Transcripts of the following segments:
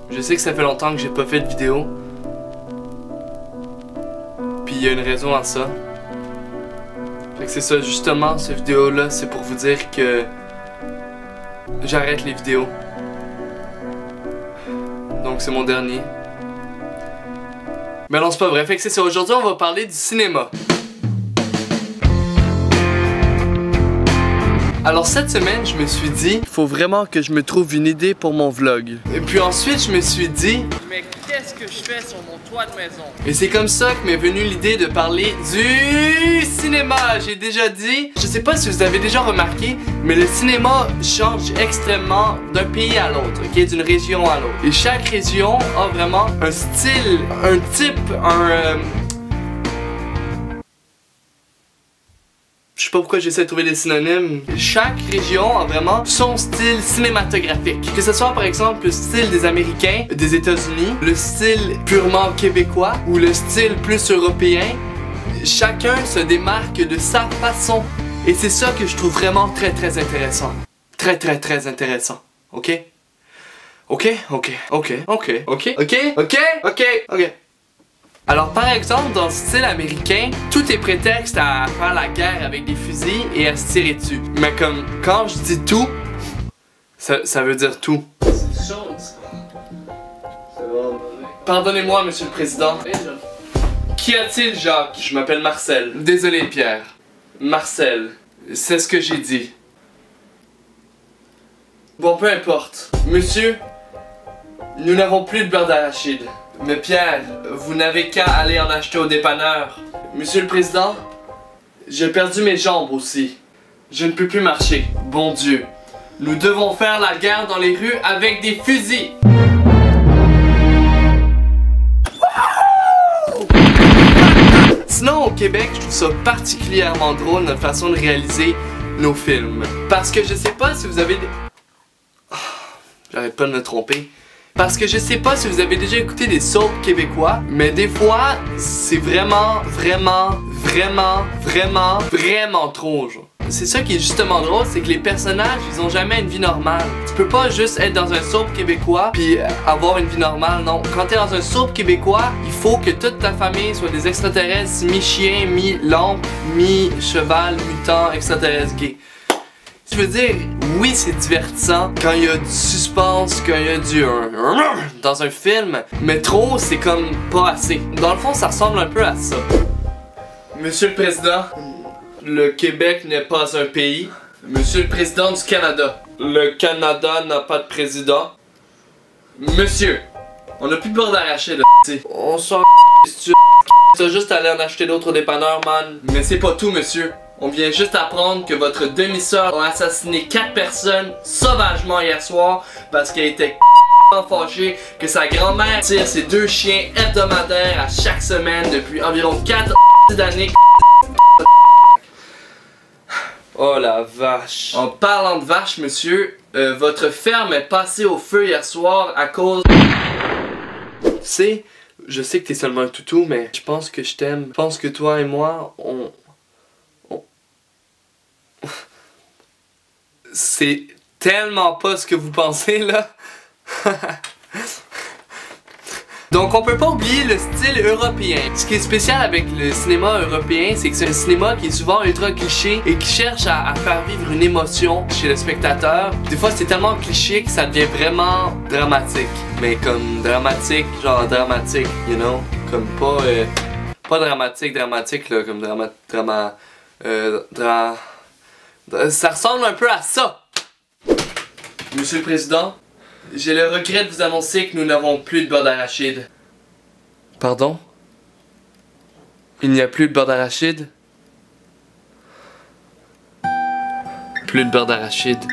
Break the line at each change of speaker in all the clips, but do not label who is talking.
Je sais que ça fait longtemps que j'ai pas fait de vidéo. Puis il y a une raison à ça. Fait que c'est ça, justement, cette vidéo-là, c'est pour vous dire que j'arrête les vidéos. Donc c'est mon dernier. Mais non, c'est pas vrai. Fait que c'est ça, aujourd'hui on va parler du cinéma. Alors cette semaine, je me suis dit, il faut vraiment que je me trouve une idée pour mon vlog. Et puis ensuite, je me suis dit, mais qu'est-ce que je fais sur mon toit de maison? Et c'est comme ça que m'est venue l'idée de parler du cinéma. J'ai déjà dit, je sais pas si vous avez déjà remarqué, mais le cinéma change extrêmement d'un pays à l'autre, ok, d'une région à l'autre. Et chaque région a vraiment un style, un type, je sais pas pourquoi j'essaie de trouver des synonymes. Chaque région a vraiment son style cinématographique. Que ce soit par exemple le style des Américains, des États-Unis, le style purement québécois ou le style plus européen, chacun se démarque de sa façon. Et c'est ça que je trouve vraiment très intéressant. Très intéressant. Ok? Ok? Alors par exemple, dans le style américain, tout est prétexte à faire la guerre avec des fusils et à se tirer dessus. Mais comme, quand je dis tout, ça veut dire tout. C'est chaud, Pardonnez-moi, monsieur le président. Qu'y a-t-il, Jacques? Je m'appelle Marcel. Désolé, Pierre. Marcel, c'est ce que j'ai dit. Bon, peu importe. Monsieur, nous n'avons plus de beurre d'arachide. Mais Pierre, vous n'avez qu'à aller en acheter au dépanneur. Monsieur le président, j'ai perdu mes jambes aussi. Je ne peux plus marcher. Bon Dieu. Nous devons faire la guerre dans les rues avec des fusils. Sinon, au Québec, je trouve ça particulièrement drôle notre façon de réaliser nos films. Parce que je sais pas si vous avez... J'arrête pas de me tromper. Parce que je sais pas si vous avez déjà écouté des soaps québécois, mais des fois, c'est vraiment trop, genre. C'est ça qui est justement drôle, c'est que les personnages, ils ont jamais une vie normale. Tu peux pas juste être dans un soap québécois puis avoir une vie normale, non. Quand t'es dans un soap québécois, il faut que toute ta famille soit des extraterrestres mi-chien, mi-lampe, mi-cheval, mutant, extraterrestre gay. Je veux dire, oui c'est divertissant quand il y a du suspense, quand il y a du dans un film, mais trop c'est comme pas assez. Dans le fond ça ressemble un peu à ça. Monsieur le Président, le Québec n'est pas un pays. Monsieur le Président du Canada, le Canada n'a pas de président. Monsieur, on a plus de beurre d'arachide, on s'en tu t'as juste allé en acheter d'autres dépanneurs, man. Mais c'est pas tout, monsieur. On vient juste apprendre que votre demi-sœur a assassiné 4 personnes sauvagement hier soir parce qu'elle était fâchée que sa grand-mère tire ses 2 chiens hebdomadaires à chaque semaine depuis environ 4 années. Oh la vache. En parlant de vache, monsieur, votre ferme est passée au feu hier soir à cause... Tu sais, je sais que t'es seulement un toutou, mais je pense que je t'aime. Je pense que toi et moi, c'est tellement pas ce que vous pensez là. Donc on peut pas oublier le style européen. Ce qui est spécial avec le cinéma européen, c'est que c'est un cinéma qui est souvent ultra cliché et qui cherche à faire vivre une émotion chez le spectateur. Des fois c'est tellement cliché que ça devient vraiment dramatique. Mais comme dramatique, genre dramatique, you know? Comme pas dramatique là, comme ça ressemble un peu à ça. Monsieur le Président, j'ai le regret de vous annoncer que nous n'avons plus de beurre d'arachide. Pardon? Il n'y a plus de beurre d'arachide? Plus de beurre d'arachide.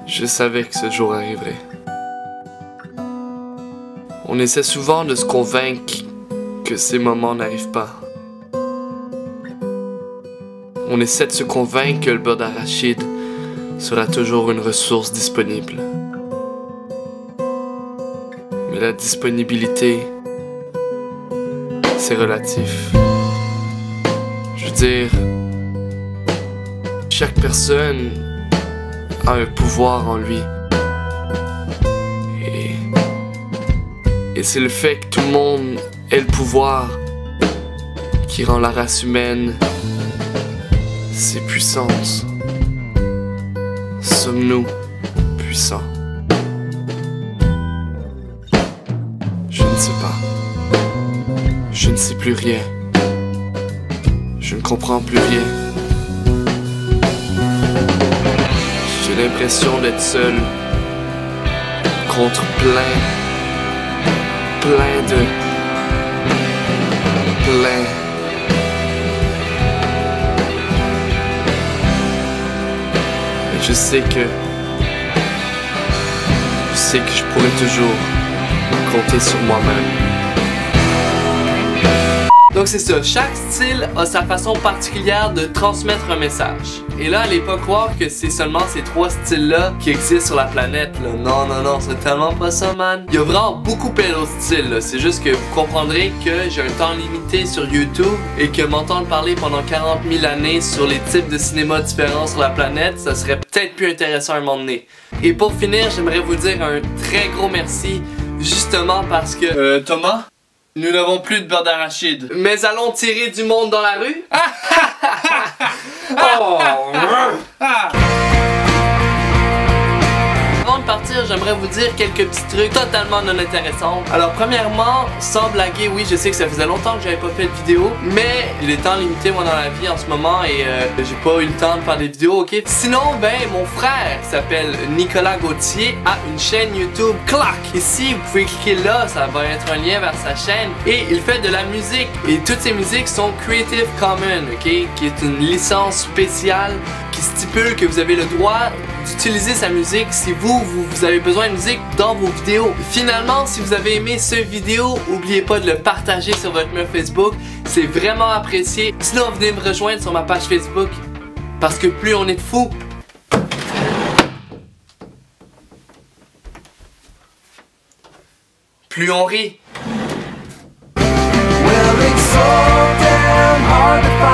Je savais que ce jour arriverait. On essaie souvent de se convaincre que ces moments n'arrivent pas. On essaie de se convaincre que le beurre d'arachide sera toujours une ressource disponible. Mais la disponibilité, c'est relatif. Je veux dire, chaque personne a un pouvoir en lui. Et c'est le fait que tout le monde ait le pouvoir qui rend la race humaine si puissante. Sommes-nous puissants? Je ne sais pas. Je ne sais plus rien. Je ne comprends plus rien. J'ai l'impression d'être seul contre plein de Et je sais que je pourrais toujours compter sur moi-même. Donc c'est ça, chaque style a sa façon particulière de transmettre un message. Et là, allez pas croire que c'est seulement ces 3 styles-là qui existent sur la planète, là. Non, non, non, c'est tellement pas ça, man. Il y a vraiment beaucoup plein d'autres styles, là. C'est juste que vous comprendrez que j'ai un temps limité sur YouTube et que m'entendre parler pendant 40 000 années sur les types de cinéma différents sur la planète, ça serait peut-être plus intéressant à un moment donné. Et pour finir, j'aimerais vous dire un très gros merci, justement parce que... Thomas? Nous n'avons plus de beurre d'arachide. Mais allons tirer du monde dans la rue? Oh. Avant de partir, j'aimerais vous dire quelques petits trucs totalement non intéressants. Alors premièrement, sans blaguer, oui je sais que ça faisait longtemps que j'avais pas fait de vidéo, mais j'ai des temps limités moi dans la vie en ce moment et j'ai pas eu le temps de faire des vidéos, ok? Sinon, ben mon frère s'appelle Nicolas Gauthier, a une chaîne YouTube, clac! Ici, vous pouvez cliquer là, ça va être un lien vers sa chaîne et il fait de la musique et toutes ses musiques sont Creative Commons, ok? Qui est une licence spéciale qui stipule que vous avez le droit d'utiliser sa musique si vous avez besoin de musique dans vos vidéos. Finalement, si vous avez aimé cette vidéo, n'oubliez pas de le partager sur votre mur Facebook, c'est vraiment apprécié. Sinon, venez me rejoindre sur ma page Facebook, parce que plus on est de fous, plus on rit. Well, it's so damn hard to find